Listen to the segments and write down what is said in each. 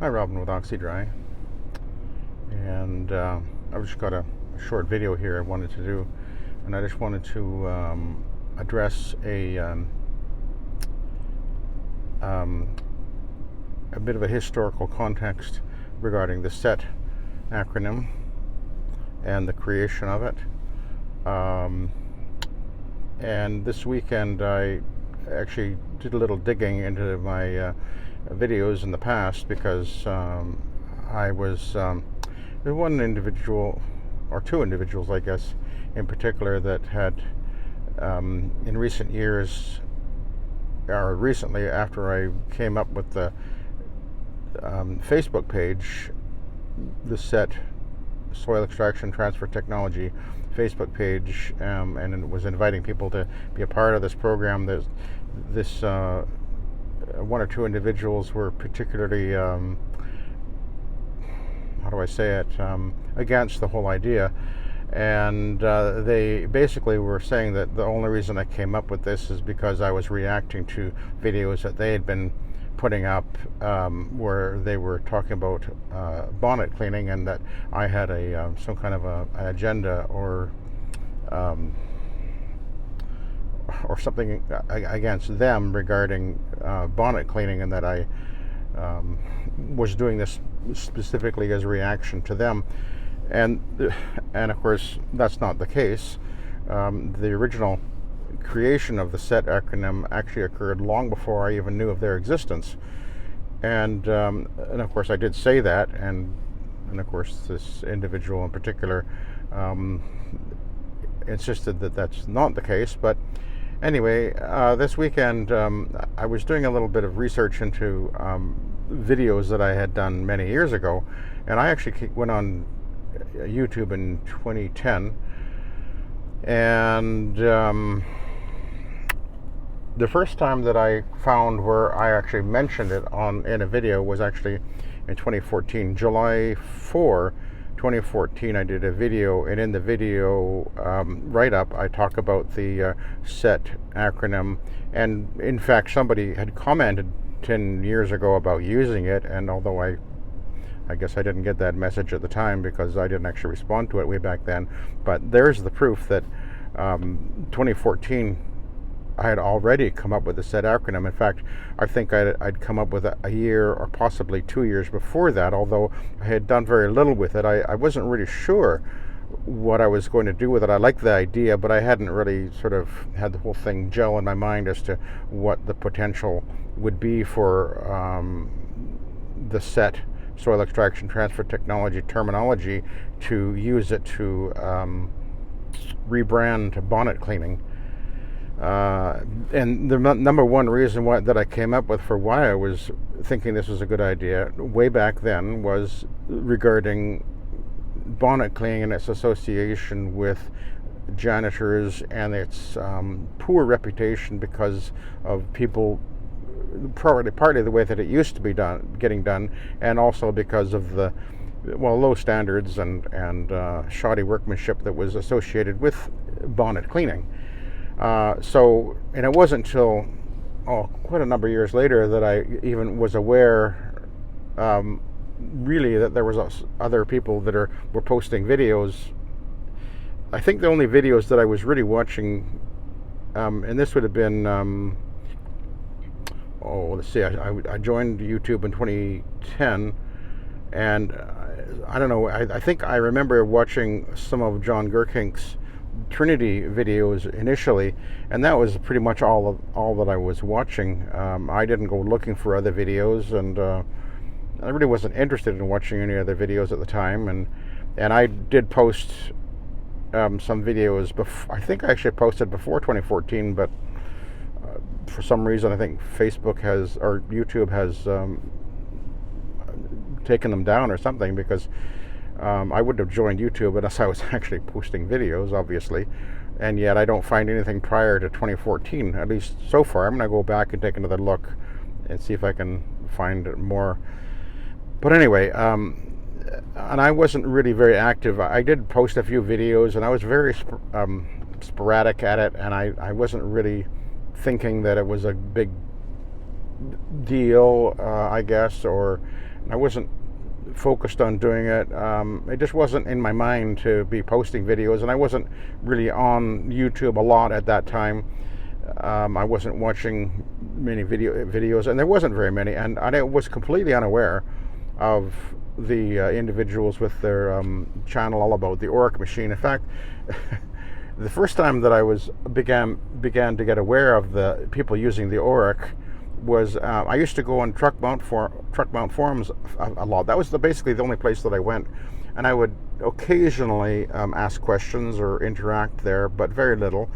Hi, Robin with Oxy-Dry, and I've just got a short video here I wanted to do, and I just wanted to address um, a bit of a historical context regarding the SETT acronym and the creation of it. And this weekend I actually did a little digging into my videos in the past because I was there one individual or two individuals, I guess, in particular that had in recent years or recently after I came up with the Facebook page, the SETT Soil Extraction Transfer Technology Facebook page, and it was inviting people to be a part of this program. This one or two individuals were particularly, how do I say it, against the whole idea. And they basically were saying that the only reason I came up with this is because I was reacting to videos that they had been putting up where they were talking about bonnet cleaning, and that I had some kind of an agenda or something against them regarding bonnet cleaning, and that I was doing this specifically as a reaction to them. And of course, that's not the case. The original creation of the SETT acronym actually occurred long before I even knew of their existence. And of course, I did say that, and of course, this individual in particular insisted that that's not the case. But anyway, this weekend I was doing a little bit of research into videos that I had done many years ago, and I actually went on YouTube in 2010, and the first time that I found where I actually mentioned it in a video was actually in 2014, July 4, 2014. I did a video, and in the video write-up, I talk about the SETT acronym, and in fact, somebody had commented 10 years ago about using it, and although I guess I didn't get that message at the time because I didn't actually respond to it way back then, but there's the proof that 2014 I had already come up with the SETT acronym. In fact, I think I'd come up with a year or possibly 2 years before that, although I had done very little with it. I wasn't really sure what I was going to do with it. I liked the idea, but I hadn't really sort of had the whole thing gel in my mind as to what the potential would be for the SETT soil extraction transfer technology terminology, to use it to rebrand bonnet cleaning. And the number one reason that I came up with for why I was thinking this was a good idea way back then was regarding bonnet cleaning and its association with janitors and its poor reputation because of people, partly the way that it used to be getting done, and also because of the low standards and shoddy workmanship that was associated with bonnet cleaning. And it wasn't until quite a number of years later that I even was aware, really, that there was other people that were posting videos. I think the only videos that I was really watching, and this would have been, let's see, I joined YouTube in 2010, and I don't know, I think I remember watching some of John Gurkink's Trinity videos initially, and that was pretty much all that I was watching. I didn't go looking for other videos, and I really wasn't interested in watching any other videos at the time. And I did post some videos I think I actually posted before 2014, but for some reason I think YouTube has taken them down or something, because I wouldn't have joined YouTube unless I was actually posting videos, obviously, and yet I don't find anything prior to 2014, at least so far. I'm going to go back and take another look and see if I can find more. But anyway, and I wasn't really very active. I did post a few videos, and I was very sporadic at it, and I wasn't really thinking that it was a big deal, I guess, or I wasn't focused on doing it. It just wasn't in my mind to be posting videos, and I wasn't really on YouTube a lot at that time. I wasn't watching many videos, and there wasn't very many, and I was completely unaware of the individuals with their channel all about the Oreck machine. In fact, the first time that I began to get aware of the people using the Oreck was I used to go on truck mount forums a lot. That was basically the only place that I went, and I would occasionally ask questions or interact there, but very little.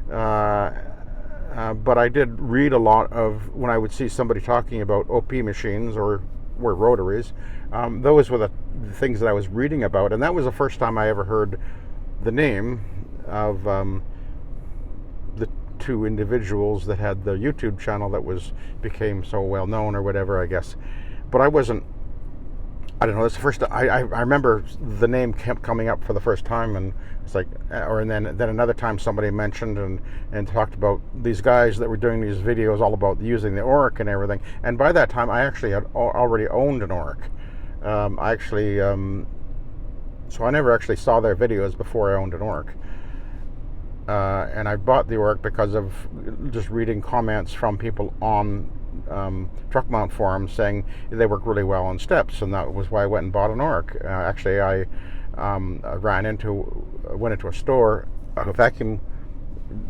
But I did read a lot of when I would see somebody talking about OP machines or rotaries. Those were the things that I was reading about, and that was the first time I ever heard the name of the two individuals that had the YouTube channel that became so well known or whatever, I guess. But I don't know. That's the first. I remember the name kept coming up for the first time, and it's like, and then another time somebody mentioned and talked about these guys that were doing these videos all about using the Oreck and everything. And by that time, I actually had already owned an Oreck. So I never actually saw their videos before I owned an Oreck. And I bought the Oreck because of just reading comments from people on truck mount forums saying they work really well on steps, and that was why I went and bought an Oreck. Actually, I went into a store, a vacuum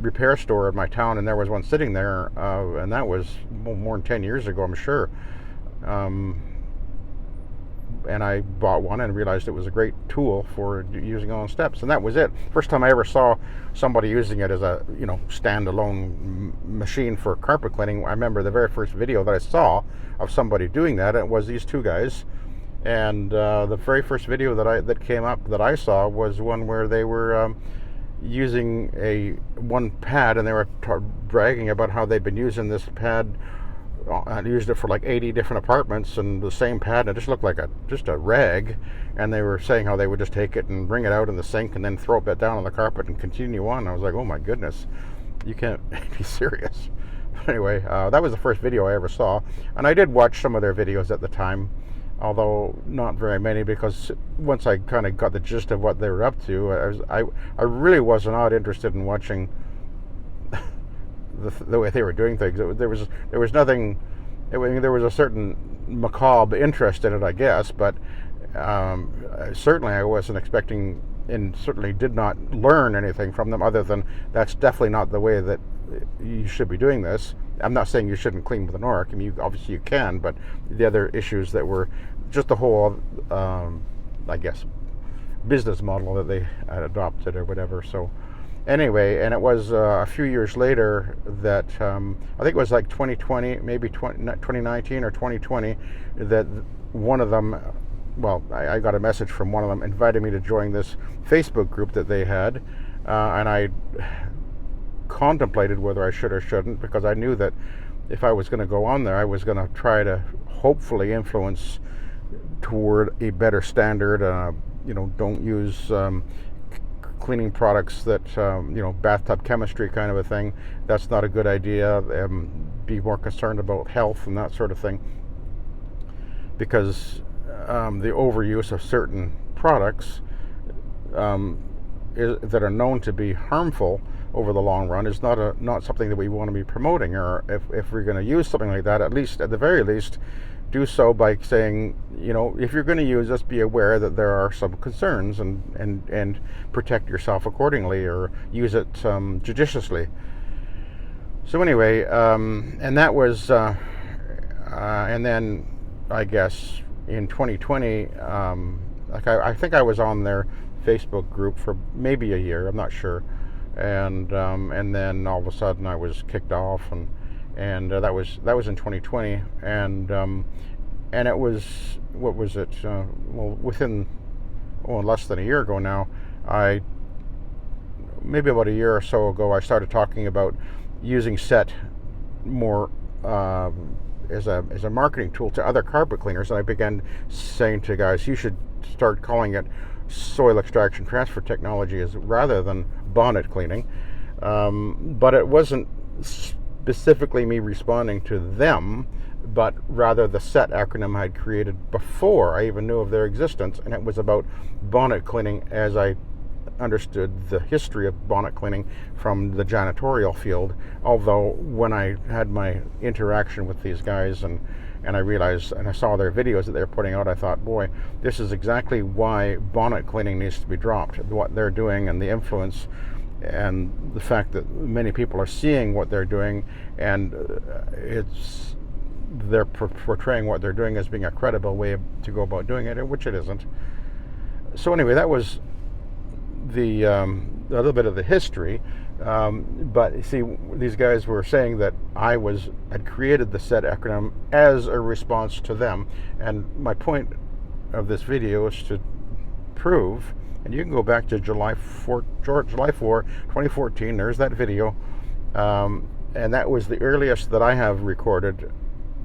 repair store in my town, and there was one sitting there, and that was more than 10 years ago, I'm sure. And I bought one and realized it was a great tool for using on steps, and that was it. First time I ever saw somebody using it as a standalone machine for carpet cleaning. I remember the very first video that I saw of somebody doing that. It was these two guys, and the very first video that came up that I saw was one where they were using one pad, and they were bragging about how they'd been using this pad. I used it for like 80 different apartments, and the same pad, and it just looked like just a rag. And they were saying how they would just take it and bring it out in the sink and then throw it back down on the carpet and continue on. I was like, oh my goodness, you can't be serious. But anyway, that was the first video I ever saw, and I did watch some of their videos at the time, although not very many, because once I kind of got the gist of what they were up to, I really was not interested in watching the way they were doing things. There was nothing. There was a certain macabre interest in it, I guess, but certainly I wasn't expecting, and certainly did not learn anything from them other than that's definitely not the way that you should be doing this. I'm not saying you shouldn't clean with an Oreck. I mean, obviously you can, but the other issues that were just the whole, I guess, business model that they had adopted or whatever. So anyway, and it was a few years later that I think it was like 2020, maybe 2019 or 2020, that one of them, well, I got a message from one of them inviting me to join this Facebook group that they had, and I contemplated whether I should or shouldn't, because I knew that if I was going to go on there, I was going to try to hopefully influence toward a better standard. Don't use cleaning products that bathtub chemistry kind of a thing. That's not a good idea. Be more concerned about health and that sort of thing, because the overuse of certain products that are known to be harmful over the long run is not something that we want to be promoting. Or if we're going to use something like that, at the very least do so by saying, if you're going to use this, be aware that there are some concerns, and protect yourself accordingly, or use it judiciously. So anyway, and that was, and then I guess in 2020, I think I was on their Facebook group for maybe a year. I'm not sure, and then all of a sudden I was kicked off, and that was in 2020, and it was, what was it? Within less than a year ago now, maybe about a year or so ago, I started talking about using SETT more as a marketing tool to other carpet cleaners, and I began saying to guys, you should start calling it soil extraction transfer technology rather than bonnet cleaning. But it wasn't specifically me responding to them. but rather the SETT acronym I had created before I even knew of their existence, and it was about bonnet cleaning as I understood the history of bonnet cleaning from the janitorial field. Although when I had my interaction with these guys and I realized and I saw their videos that they're putting out, I thought, boy, this is exactly why bonnet cleaning needs to be dropped. What they're doing and the influence and the fact that many people are seeing what they're doing, and they're portraying what they're doing as being a credible way to go about doing it, which it isn't. So anyway, that was the a little bit of the history. But you see, these guys were saying that I had created the SETT acronym as a response to them, and my point of this video is to prove, and you can go back to July 4, 2014. There's that video, and that was the earliest that I have recorded,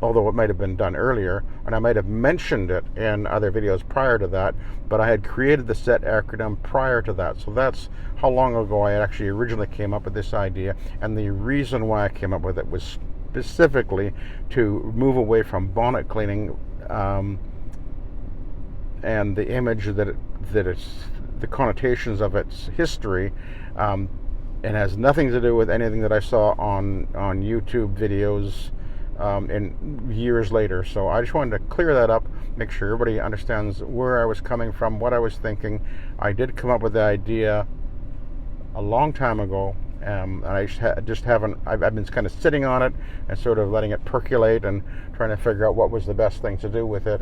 although it might have been done earlier, and I might have mentioned it in other videos prior to that, but I had created the SETT acronym prior to that. So that's how long ago I actually originally came up with this idea, and the reason why I came up with it was specifically to move away from bonnet cleaning and the image that it's, the connotations of its history. It has nothing to do with anything that I saw on YouTube videos in years later. So I just wanted to clear that up, make sure everybody understands where I was coming from, what I was thinking. I did come up with the idea a long time ago, and I just haven't, I've been kind of sitting on it and sort of letting it percolate and trying to figure out what was the best thing to do with it.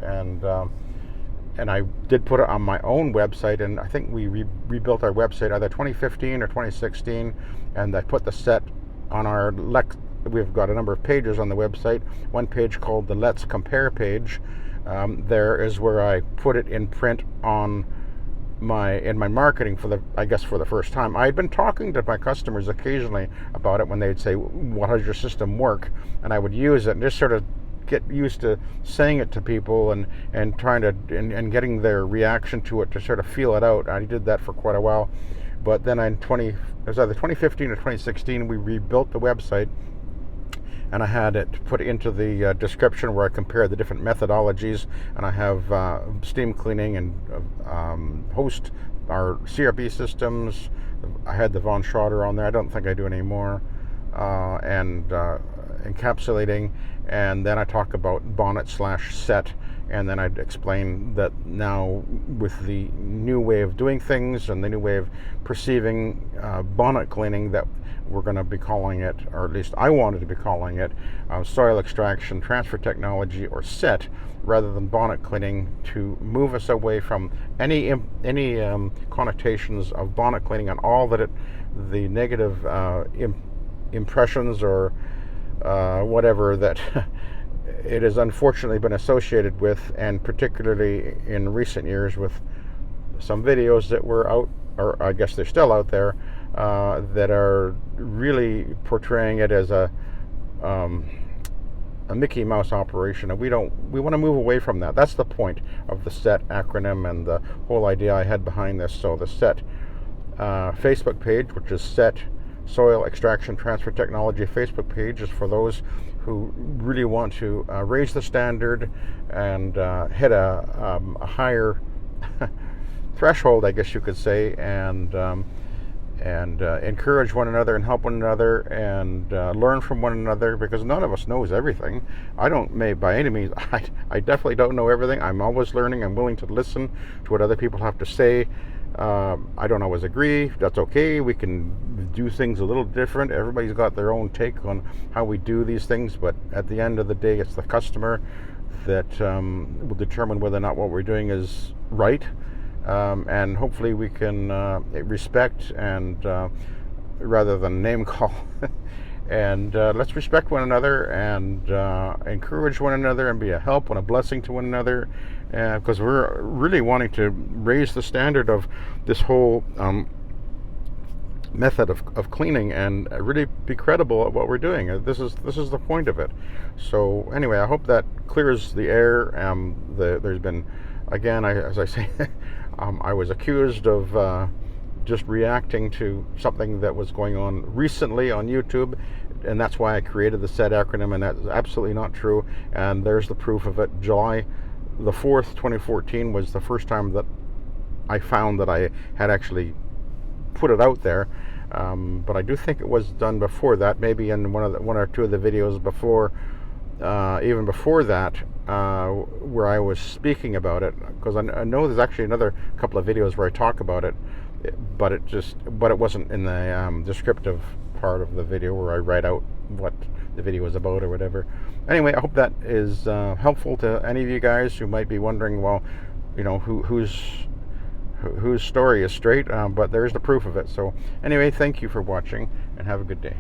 And I did put it on my own website, and I think we rebuilt our website either 2015 or 2016, and I put the SETT on our we've got a number of pages on the website. One page called the Let's Compare page. There is where I put it in print in my marketing for the first time. I had been talking to my customers occasionally about it when they'd say, "Well, how does your system work?" And I would use it and just sort of get used to saying it to people and trying to and getting their reaction to it to sort of feel it out. I did that for quite a while, but then it was either 2015 or 2016, we rebuilt the website, and I had it put into the description where I compare the different methodologies, and I have steam cleaning and host our CRP systems. I had the Von Schroeder on there. I don't think I do anymore, and encapsulating, and then I talk about bonnet/SETT, and then I'd explain that now with the new way of doing things and the new way of perceiving bonnet cleaning, that we're going to be calling it, or at least I wanted to be calling it, soil extraction transfer technology, or SETT, rather than bonnet cleaning, to move us away from any connotations of bonnet cleaning and all that the negative impressions or whatever that it has unfortunately been associated with, and particularly in recent years with some videos that were out, or I guess they're still out there, that are really portraying it as a Mickey Mouse operation, and we want to move away from that. That's the point of the SETT acronym and the whole idea I had behind this. So the SETT Facebook page, which is SETT Soil Extraction Transfer Technology Facebook page, is for those who really want to raise the standard and hit a higher threshold, I guess you could say, and encourage one another and help one another and learn from one another, because none of us knows everything. I don't, by any means, I definitely don't know everything. I'm always learning. I'm willing to listen to what other people have to say. I don't always agree. That's okay. We can do things a little different. Everybody's got their own take on how we do these things, but at the end of the day, it's the customer that will determine whether or not what we're doing is right. And hopefully we can respect and rather than name call and let's respect one another and encourage one another and be a help and a blessing to one another, because we're really wanting to raise the standard of this whole method of cleaning and really be credible at what we're doing. This is the point of it. So anyway, I hope that clears the air. There's been, again, as I say, I was accused of just reacting to something that was going on recently on YouTube. and that's why I created the SETT acronym, and that's absolutely not true. And there's the proof of it. July the 4th, 2014 was the first time that I found that I had actually put it out there. But I do think it was done before that, maybe in one or two of the videos before, even before that, where I was speaking about it, because I know there's actually another couple of videos where I talk about it, but it wasn't in the descriptive part of the video where I write out what the video is about or whatever. Anyway, I hope that is helpful to any of you guys who might be wondering, well, you know, whose story is straight, but there's the proof of it. So anyway, thank you for watching, and have a good day.